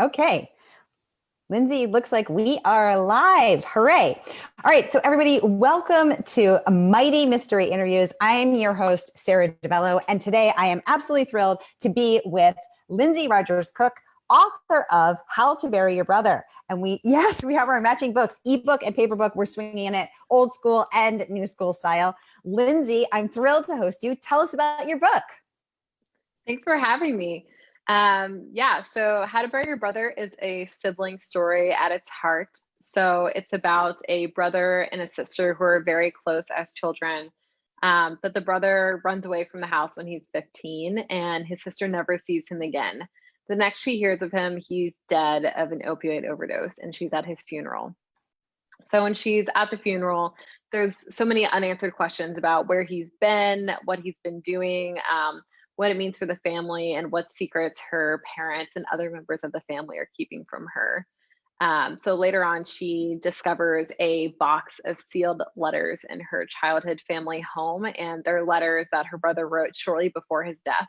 Okay. Lindsay, looks like we are live. Hooray. All right. So, everybody, welcome to Mighty Mystery Interviews. I'm your host, Sara DiVello. And today I am absolutely thrilled to be with Lindsay Rogers Cook, author of How to Bury Your Brother. And we have our matching books, ebook and paperback. We're swinging in it, old school and new school style. Lindsay, I'm thrilled to host you. Tell us about your book. Thanks for having me. So How to Bury Your Brother is a sibling story at its heart. So it's about a brother and a sister who are very close as children. But the brother runs away from the house when he's 15, and his sister never sees him again. The next she hears of him, he's dead of an opioid overdose, and she's at his funeral. So when she's at the funeral, there's so many unanswered questions about where he's been, what he's been doing, what it means for the family, and what secrets her parents and other members of the family are keeping from her. So later on, she discovers a box of sealed letters in her childhood family home, and they're letters that her brother wrote shortly before his death.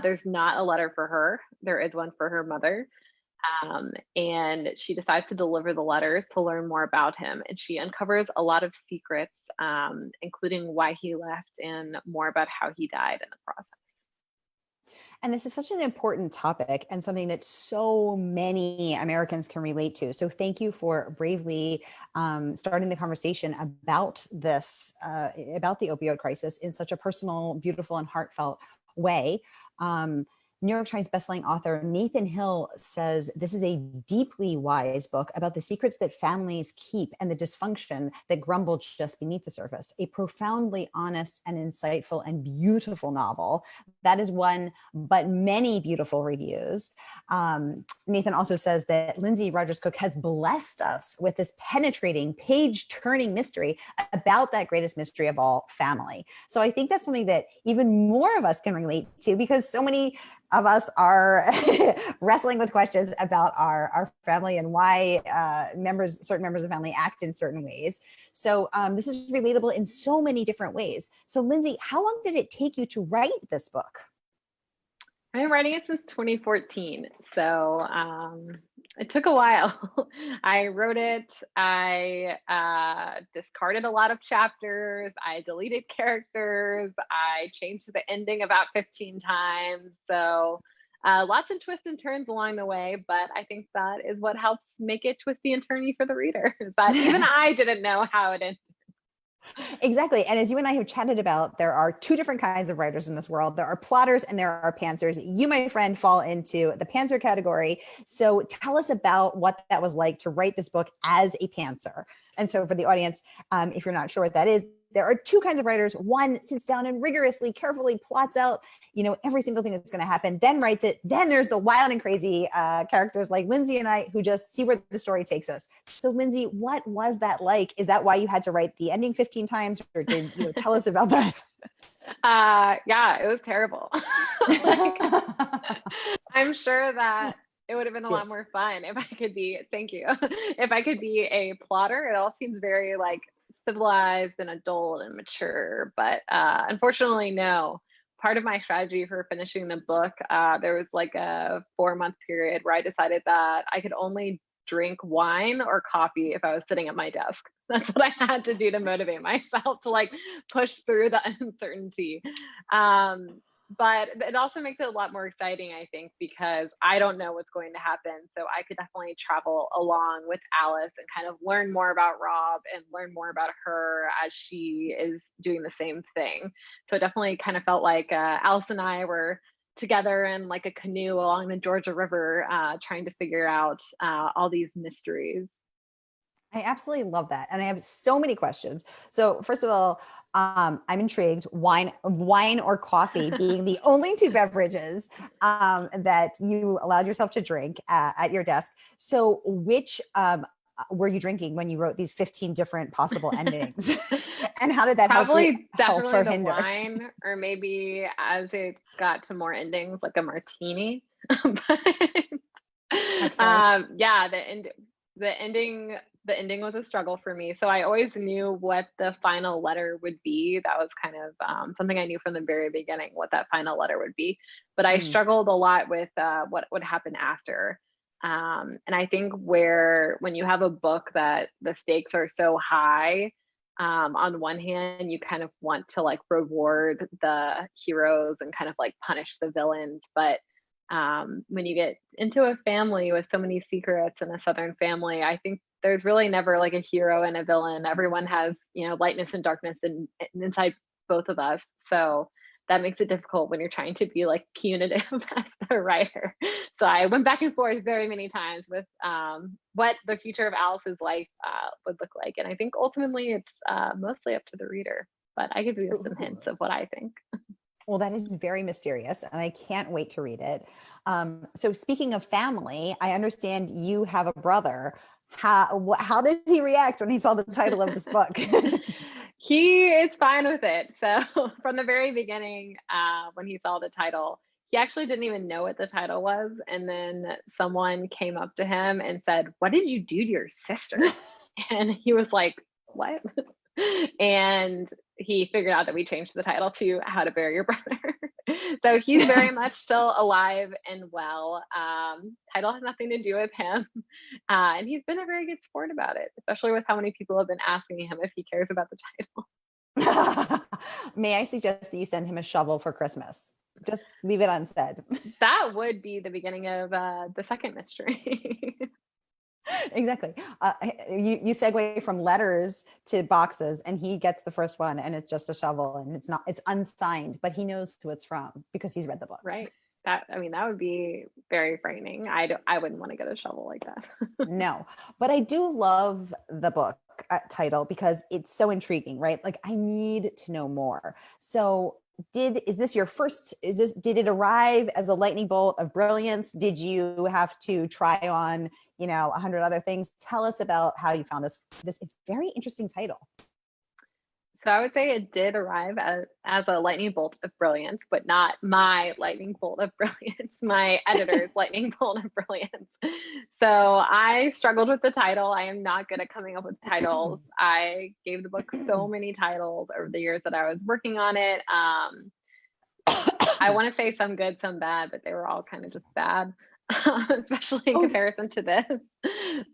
There's not a letter for her. There is one for her mother. And she decides to deliver the letters to learn more about him. And she uncovers a lot of secrets, including why he left and more about how he died in the process. And this is such an important topic and something that so many Americans can relate to. So thank you for bravely starting the conversation about this, about the opioid crisis in such a personal, beautiful, and heartfelt way. New York Times bestselling author Nathan Hill says this is a deeply wise book about the secrets that families keep and the dysfunction that grumble just beneath the surface. A profoundly honest and insightful and beautiful novel. That is one, but many beautiful reviews. Nathan also says that Lindsay Rogers Cook has blessed us with this penetrating, page-turning mystery about that greatest mystery of all, family. So I think that's something that even more of us can relate to, because so many of us are wrestling with questions about our family and why certain members of the family act in certain ways. So this is relatable in so many different ways. So Lindsay, how long did it take you to write this book? I've been writing it since 2014, so it took a while. I wrote it, I discarded a lot of chapters, I deleted characters, I changed the ending about 15 times, so lots of twists and turns along the way, but I think that is what helps make it twisty and turny for the reader, is that even I didn't know how it ended. Exactly. And as you and I have chatted about, there are two different kinds of writers in this world. There are plotters and there are pantsers. You, my friend, fall into the pantser category. So tell us about what that was like to write this book as a pantser. And so for the audience, if you're not sure what that is, there are two kinds of writers. One sits down and rigorously, carefully plots out, every single thing that's going to happen, then writes it. Then there's the wild and crazy characters like Lindsay and I, who just see where the story takes us. So Lindsay, what was that like? Is that why you had to write the ending 15 times, or did tell us about that? Yeah, it was terrible. I'm sure that it would have been a lot more fun if I could be, thank you, if I could be a plotter. It all seems very civilized and adult and mature, but unfortunately, no. Part of my strategy for finishing the book, there was a 4-month period where I decided that I could only drink wine or coffee if I was sitting at my desk. That's what I had to do to motivate myself to push through the uncertainty. But it also makes it a lot more exciting, I think, because I don't know what's going to happen. So I could definitely travel along with Alice and kind of learn more about Rob and learn more about her as she is doing the same thing. So it definitely kind of felt like Alice and I were together in a canoe along the Georgia River, trying to figure out all these mysteries. I absolutely love that. And I have so many questions. So first of all, I'm intrigued, wine or coffee being the only two beverages that you allowed yourself to drink at your desk. So which were you drinking when you wrote these 15 different possible endings? And how did that help or definitely the hinder? wine, or maybe as it got to more endings, like a martini. Yeah, the ending was a struggle for me. So I always knew what the final letter would be. That was kind of something I knew from the very beginning, what that final letter would be. But I struggled a lot with what would happen after. And I think when you have a book that the stakes are so high, on one hand, you kind of want to like reward the heroes and kind of like punish the villains. But when you get into a family with so many secrets in a Southern family, I think there's really never like a hero and a villain. Everyone has, lightness and darkness inside both of us. So that makes it difficult when you're trying to be like punitive as the writer. So I went back and forth very many times with what the future of Alice's life would look like. And I think ultimately it's mostly up to the reader, but I give you some hints of what I think. Well, that is very mysterious, and I can't wait to read it. So, speaking of family, I understand you have a brother. How did he react when he saw the title of this book? He is fine with it. So from the very beginning, when he saw the title, he actually didn't even know what the title was. And then someone came up to him and said, "What did you do to your sister?" And he was like, "What?" And he figured out that we changed the title to How to Bury Your Brother. So he's very much still alive and well. Title has nothing to do with him. And he's been a very good sport about it, especially with how many people have been asking him if he cares about the title. May I suggest that you send him a shovel for Christmas? Just leave it unsaid. That would be the beginning of the second mystery. Exactly. You segue from letters to boxes, and he gets the first one, and it's just a shovel, and it's unsigned, but he knows who it's from because he's read the book. Right. That would be very frightening. I wouldn't want to get a shovel like that. No, but I do love the book title because it's so intriguing, right? Like I need to know more. So did it arrive as a lightning bolt of brilliance? Did you have to try on, 100 other things? Tell us about how you found this very interesting title. So I would say it did arrive as a lightning bolt of brilliance, but not my lightning bolt of brilliance, my editor's lightning bolt of brilliance. So I struggled with the title. I am not good at coming up with titles. I gave the book so many titles over the years that I was working on it. I want to say some good, some bad, but they were all kind of just bad, especially in comparison to this.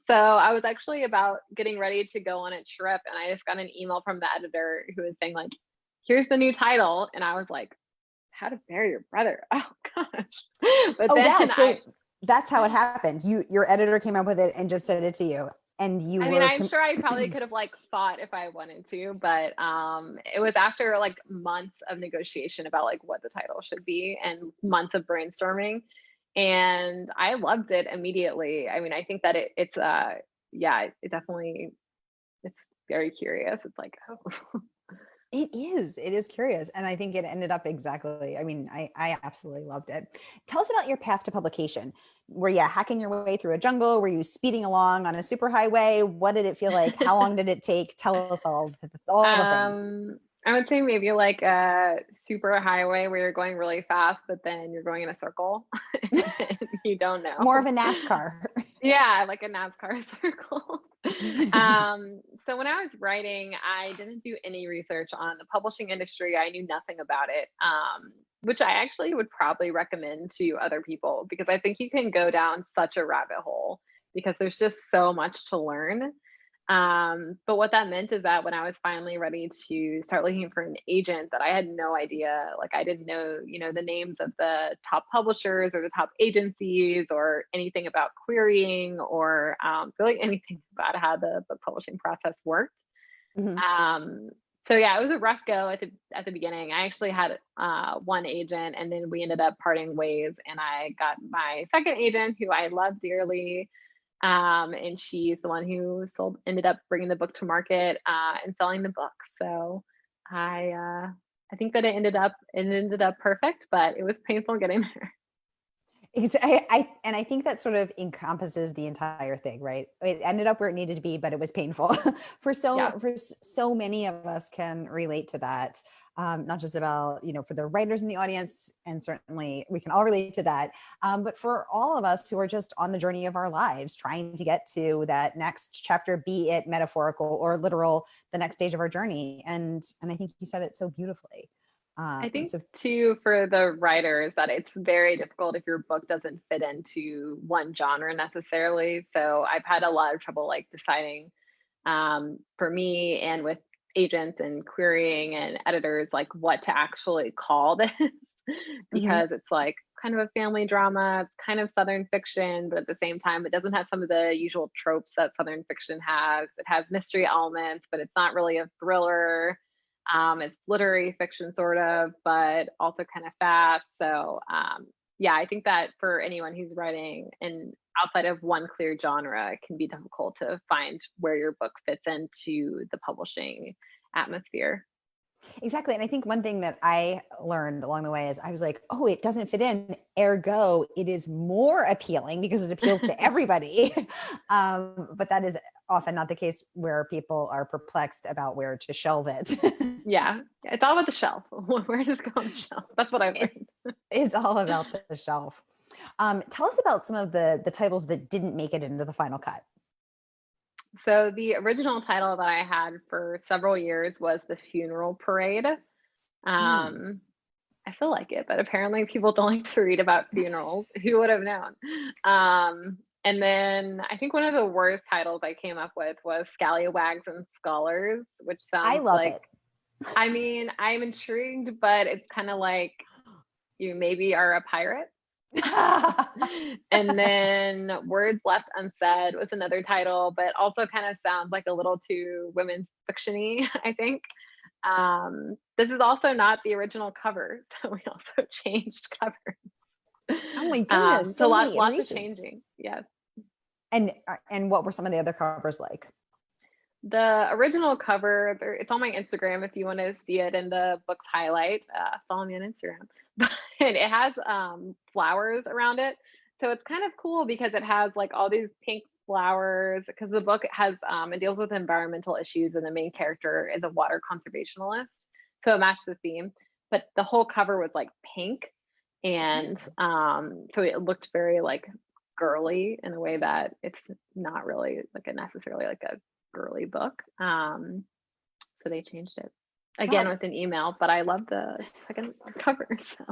So I was actually about getting ready to go on a trip, and I just got an email from the editor who was saying like, "Here's the new title," and I was like, "How to Bury Your Brother." Oh gosh! But then wow. So that's how it happened. Your editor came up with it and just said it to you. And I'm sure I probably could have like fought if I wanted to, but it was after like months of negotiation about like what the title should be and months of brainstorming, and I loved it immediately. I think that it's it definitely, it's very curious. It's like, oh. It is curious. And I think it ended up exactly, I absolutely loved it. Tell us about your path to publication. Were you hacking your way through a jungle? Were you speeding along on a superhighway? What did it feel like? How long did it take? Tell us all the things. I would say maybe like a super highway where you're going really fast, but then you're going in a circle. And you don't know. More of a NASCAR. Yeah, like a NASCAR circle. So when I was writing, I didn't do any research on the publishing industry. I knew nothing about it, which I actually would probably recommend to other people because I think you can go down such a rabbit hole because there's just so much to learn. But what that meant is that when I was finally ready to start looking for an agent, that I had no idea, like I didn't know, the names of the top publishers or the top agencies or anything about querying or really anything about how the book publishing process worked. Mhm. So yeah, it was a rough go at the beginning. I actually had one agent, and then we ended up parting ways, and I got my second agent, who I love dearly. And she's the one who ended up bringing the book to market and selling the book. So I think that it ended up perfect, but it was painful getting there. I think that sort of encompasses the entire thing, right? It ended up where it needed to be, but it was painful. For so many of us can relate to that. Not just about, for the writers in the audience, and certainly we can all relate to that. But for all of us who are just on the journey of our lives, trying to get to that next chapter, be it metaphorical or literal, the next stage of our journey. And I think you said it so beautifully. I think So too for the writers that it's very difficult if your book doesn't fit into one genre necessarily. So I've had a lot of trouble like deciding for me and with agents and querying and editors like what to actually call this mhm. because it's like kind of a family drama, it's kind of Southern fiction, but at the same time, it doesn't have some of the usual tropes that Southern fiction has. It has mystery elements, but it's not really a thriller. It's literary fiction, sort of, but also kind of fast. So, yeah, I think that for anyone who's writing and outside of one clear genre, it can be difficult to find where your book fits into the publishing atmosphere. Exactly. And I think one thing that I learned along the way is I was like, oh, it doesn't fit in. Ergo, it is more appealing because it appeals to everybody. But that is often not the case where people are perplexed about where to shelve it. Yeah, it's all about the shelf. Where does it go on the shelf? That's what I've It- learned. it's all about the shelf. Tell us about some of the titles that didn't make it into the final cut. So the original title that I had for several years was The Funeral Parade. Hmm. Um, I still like it, but apparently people don't like to read about funerals. Who would have known? And then I think one of the worst titles I came up with was Scallywags and Scholars, which I sounds love like, it. I mean, I'm intrigued, but it's kind of like you maybe are a pirate. And then Words Left Unsaid was another title, but also kind of sounds like a little too women's fictiony, I think. This is also not the original cover, so we also changed cover. Oh my goodness, So so many lots of iterations. changing. Yes. And what were some of the other covers like? The original cover, it's on my Instagram if you want to see it in the book's highlight. Follow me on Instagram. But it has flowers around it. So it's kind of cool because it has like all these pink flowers because the book has it deals with environmental issues and the main character is a water conservationist. So it matched the theme. But the whole cover was like pink. And so it looked very like girly in a way that it's not really like a necessarily like a girly book. So they changed it again Wow. with an email, but I love the second cover. So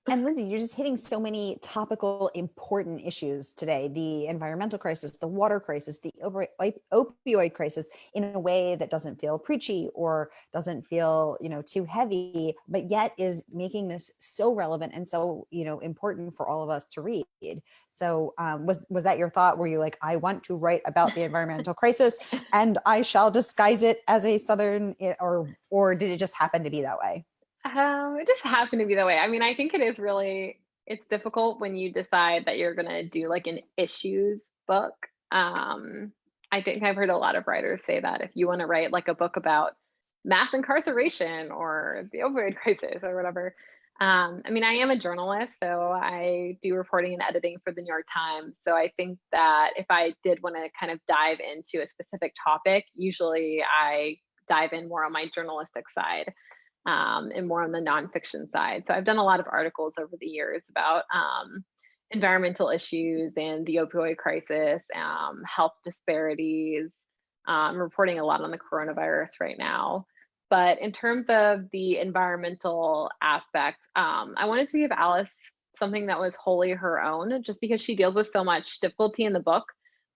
And Lindsay, you're just hitting so many topical, important issues today: the environmental crisis, the water crisis, the opioid crisis, in a way that doesn't feel preachy or doesn't feel, too heavy, but yet is making this so relevant and so, important for all of us to read. So, was that your thought? Were you like, I want to write about the environmental crisis, and I shall disguise it as a Southern, or did it just happen to be that way? it just happened to be that way. I mean, I think it is really it's difficult when you decide that you're gonna do like an issues book. I think I've heard a lot of writers say that if you want to write like a book about mass incarceration or the opioid crisis or whatever. I mean, I am a journalist, so I do reporting and editing for the New York Times. So I think that if I did want to kind of dive into a specific topic, usually I dive in more on my journalistic side and more on the nonfiction side. So I've done a lot of articles over the years about environmental issues and the opioid crisis, health disparities. I'm reporting a lot on the coronavirus right now. But in terms of the environmental aspect, I wanted to give Alice something that was wholly her own, just because she deals with so much difficulty in the book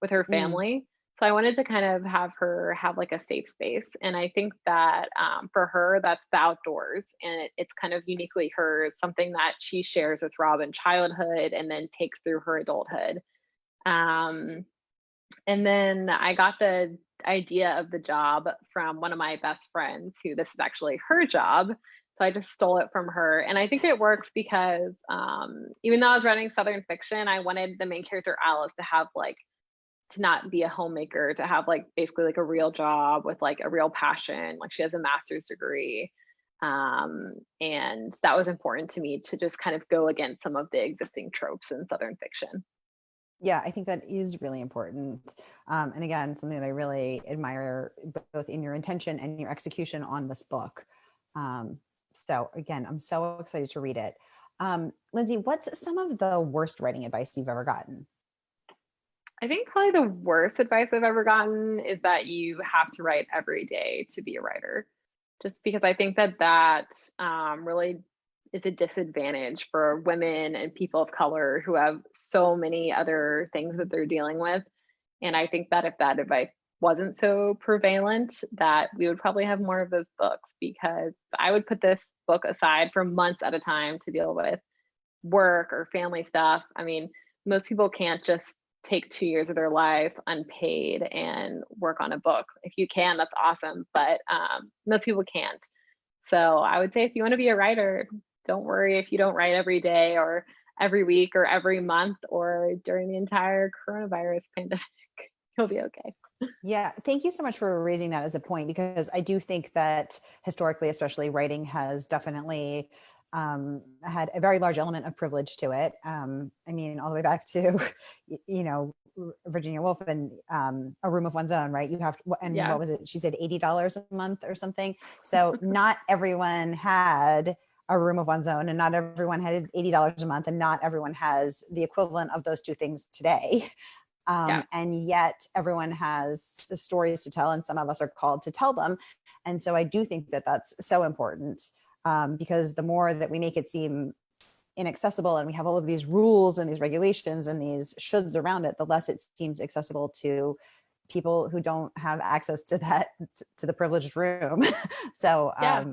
with her Mm. family. So I wanted to kind of have her have like a safe space. And I think that for her, that's the outdoors. And it's kind of uniquely hers, something that she shares with Rob in childhood and then takes through her adulthood. Um, and then I got the idea of the job from one of my best friends, who this is actually her job. So I just stole it from her. And I think it works because even though I was writing Southern fiction, I wanted the main character, Alice, to have like to not be a homemaker, to have like basically like a real job with like a real passion. Like she has a master's degree. And that was important to me to just kind of go against some of the existing tropes in Southern fiction. Yeah, I think that is really important. And again, something that I really admire both in your intention and your execution on this book. Um, so again, I'm so excited to read it. Lindsay, what's some of the worst writing advice you've ever gotten? I think probably the worst advice I've ever gotten is that you have to write every day to be a writer. just because I think that that really is a disadvantage for women and people of color who have so many other things that they're dealing with. And I think that if that advice wasn't so prevalent, that we would probably have more of those books, because I would put this book aside for months at a time to deal with work or family stuff. I mean, most people can't just take 2 years of their life unpaid and work on a book. If you can, that's awesome, but most people can't. So I would say if you want to be a writer, don't worry if you don't write every day or every week or every month or during the entire coronavirus pandemic. You'll be okay. Yeah, thank you so much for raising that as a point, because I do think that historically, especially, writing has definitely had a very large element of privilege to it. I mean, all the way back to, Virginia Woolf and A Room of One's Own, right? You have, and Yeah. what was it? She said $80 a month or something. So not everyone had a room of one's own, and not everyone had $80 a month, and not everyone has the equivalent of those two things today. Yeah. And yet everyone has stories to tell, and some of us are called to tell them. And so I do think that that's so important, because the more that we make it seem inaccessible, and we have all of these rules and these regulations and these shoulds around it, the less it seems accessible to people who don't have access to that, to the privileged room. So Yeah.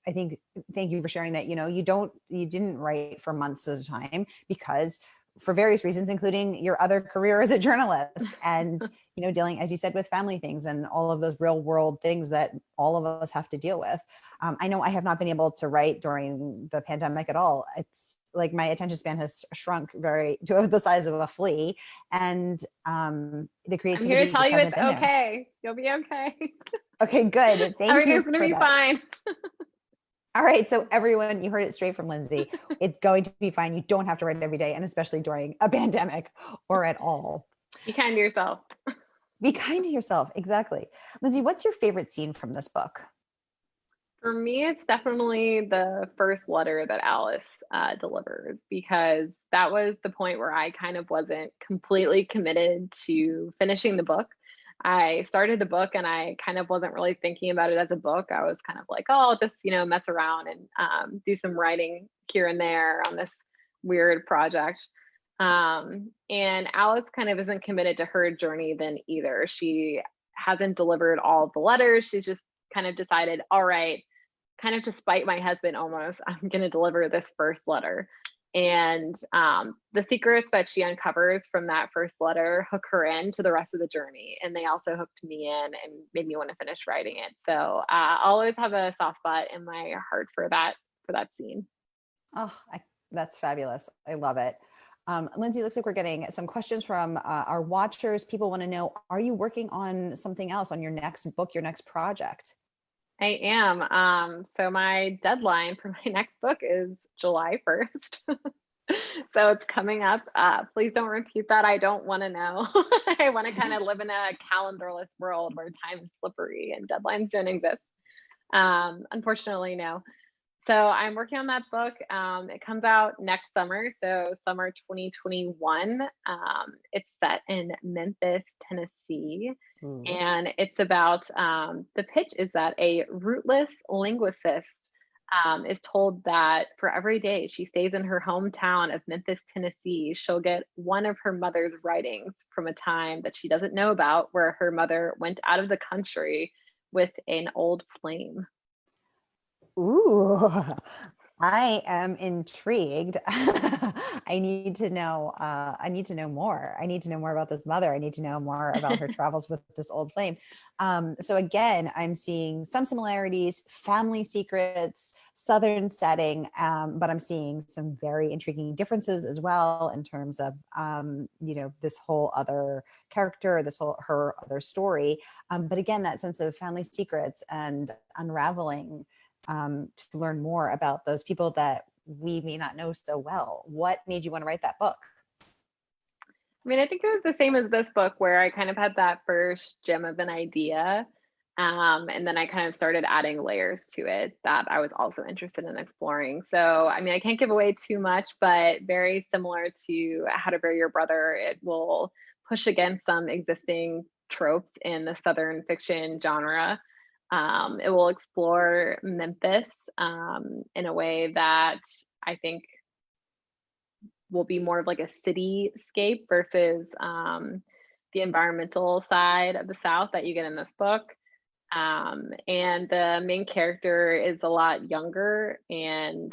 I think, thank you for sharing that. You didn't write for months at a time, because for various reasons, including your other career as a journalist, and dealing, as you said, with family things and all of those real world things that all of us have to deal with. I know I have not been able to write during the pandemic at all. It's like my attention span has shrunk very to the size of a flea, and the I'm here to creativity tell just you it's hasn't been there. okay. You'll be okay. Okay, good. Thank Everything's you going to for be that. fine. All right. So everyone, you heard it straight from Lindsay. It's going to be fine. You don't have to write every day, and especially during a pandemic or at all. Be kind to yourself. Be kind to yourself. Exactly. Lindsay, what's your favorite scene from this book? For me, it's definitely the first letter that Alice delivers, because that was the point where I kind of wasn't completely committed to finishing the book. I started the book and I kind of wasn't really thinking about it as a book. I was kind of like, oh, I'll just, mess around and do some writing here and there on this weird project. And Alice kind of isn't committed to her journey then either. She hasn't delivered all of the letters. She's just kind of decided, all right, kind of to spite my husband almost, I'm going to deliver this first letter. And the secrets that she uncovers from that first letter hook her into the rest of the journey. And they also hooked me in and made me want to finish writing it. So I'll always have a soft spot in my heart for that scene. Oh, that's fabulous. I love it. Lindsay, looks like we're getting some questions from our watchers. People want to know, are you working on something else, on your next book, your next project? I am. So my deadline for my next book is July 1st. So it's coming up. Please don't repeat that. I don't want to know. I want to kind of live in a calendarless world where time is slippery and deadlines don't exist. Unfortunately, no. So I'm working on that book. It comes out next summer, so summer 2021. It's set in Memphis, Tennessee, Ooh. and it's about the pitch is that a rootless linguist is told that for every day she stays in her hometown of Memphis, Tennessee, she'll get one of her mother's writings from a time that she doesn't know about, where her mother went out of the country with an old flame. Ooh, I am intrigued. I need to know. I need to know more. I need to know more about this mother. I need to know more about her travels with this old flame. So again, I'm seeing some similarities, family secrets, Southern setting, but I'm seeing some very intriguing differences as well in terms of, this whole other character, her other story. But again, that sense of family secrets and unraveling, to learn more about those people that we may not know so well. What made you want to write that book? I mean, I think it was the same as this book, where I kind of had that first gem of an idea. And then I kind of started adding layers to it that I was also interested in exploring. So, I mean, I can't give away too much, but very similar to How to Bury Your Brother, it will push against some existing tropes in the Southern fiction genre. It will explore Memphis in a way that I think will be more of like a cityscape versus the environmental side of the South that you get in this book. And the main character is a lot younger and,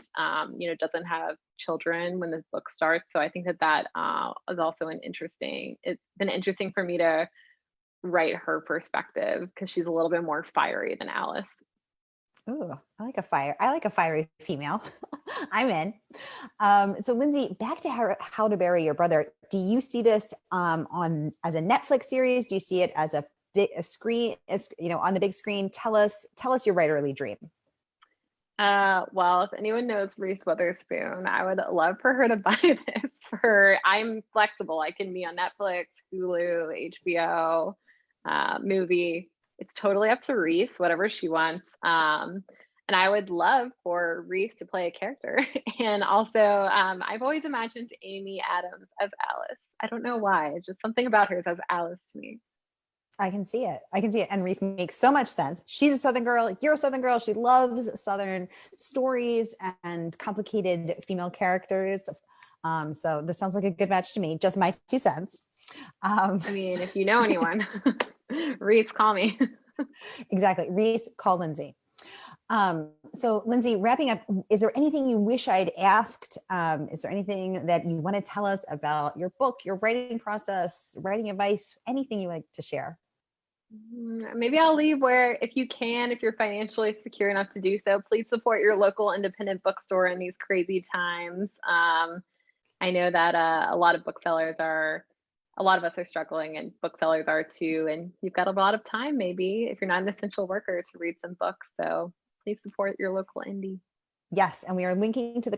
doesn't have children when this book starts. So I think that is also it's been interesting for me to write her perspective because she's a little bit more fiery than Alice. Ooh, I like a fiery female. I'm in. So Lindsay, back to how to Bury Your Brother. Do you see this on as a Netflix series? Do you see it as a screen, on the big screen? Tell us your writerly dream. Well, if anyone knows Reese Witherspoon, I would love for her to buy this for her. I'm flexible. I can be on Netflix, Hulu, HBO, movie. It's totally up to Reese, whatever she wants. And I would love for Reese to play a character. And also, I've always imagined Amy Adams as Alice. I don't know why. It's just something about her says Alice to me. I can see it. And Reese makes so much sense. She's a Southern girl. You're a Southern girl. She loves Southern stories and complicated female characters. So this sounds like a good match to me. Just my 2 cents. I mean, if you know anyone, Reese, call me. Exactly. Reese, call Lindsay. So Lindsay, wrapping up, is there anything you wish I'd asked? Is there anything that you want to tell us about your book, your writing process, writing advice, anything you like to share? Maybe I'll leave where, if you can, if you're financially secure enough to do so, please support your local independent bookstore in these crazy times. I know that a lot of a lot of us are struggling, and booksellers are too. And you've got a lot of time, maybe, if you're not an essential worker, to read some books. So please support your local indie. Yes, and we are linking in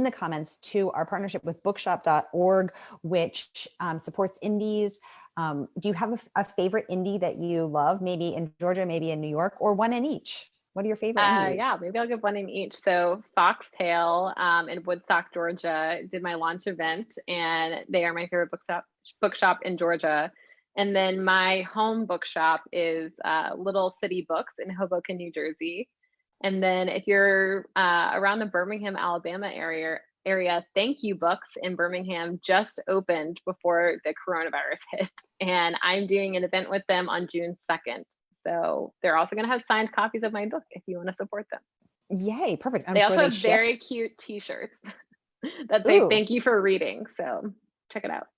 the comments to our partnership with bookshop.org, which supports indies. Do you have a favorite indie that you love, maybe in Georgia, maybe in New York, or one in each? What are your favorite indies? Yeah, maybe I'll give one in each. So Foxtail in Woodstock, Georgia, did my launch event, and they are my favorite bookshop in Georgia. And then my home bookshop is Little City Books in Hoboken, New Jersey. And then if you're around the Birmingham, Alabama area, Thank You Books in Birmingham just opened before the coronavirus hit. And I'm doing an event with them on June 2nd. So they're also going to have signed copies of my book if you want to support them. Yay, perfect. They also have very cute t-shirts that say thank you for reading. So check it out.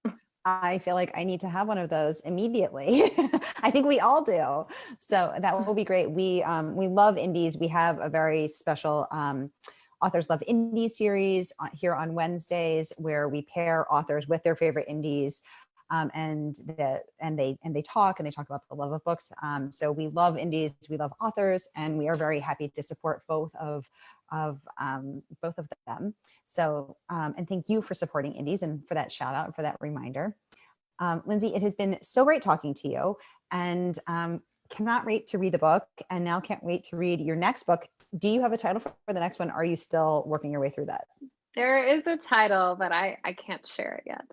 I feel like I need to have one of those immediately. I think we all do. So that will be great. We love indies. We have a very special Authors Love Indies series here on Wednesdays, where we pair authors with their favorite indies. And they talk about the love of books. So we love indies, we love authors, and we are very happy to support both of them. So, and thank you for supporting indies and for that shout out and for that reminder. Lindsay, it has been so great talking to you, and cannot wait to read the book, and now can't wait to read your next book. Do you have a title for the next one? Are you still working your way through that? There is a title, but I can't share it yet.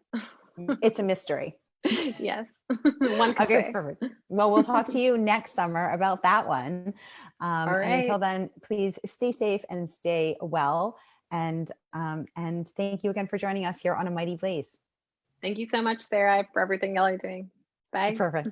It's a mystery. Yes. One okay, perfect. Well, we'll talk to you next summer about that one. All right. And until then, please stay safe and stay well. And thank you again for joining us here on A Mighty Blaze. Thank you so much, Sarah, for everything y'all are doing. Bye. Perfect.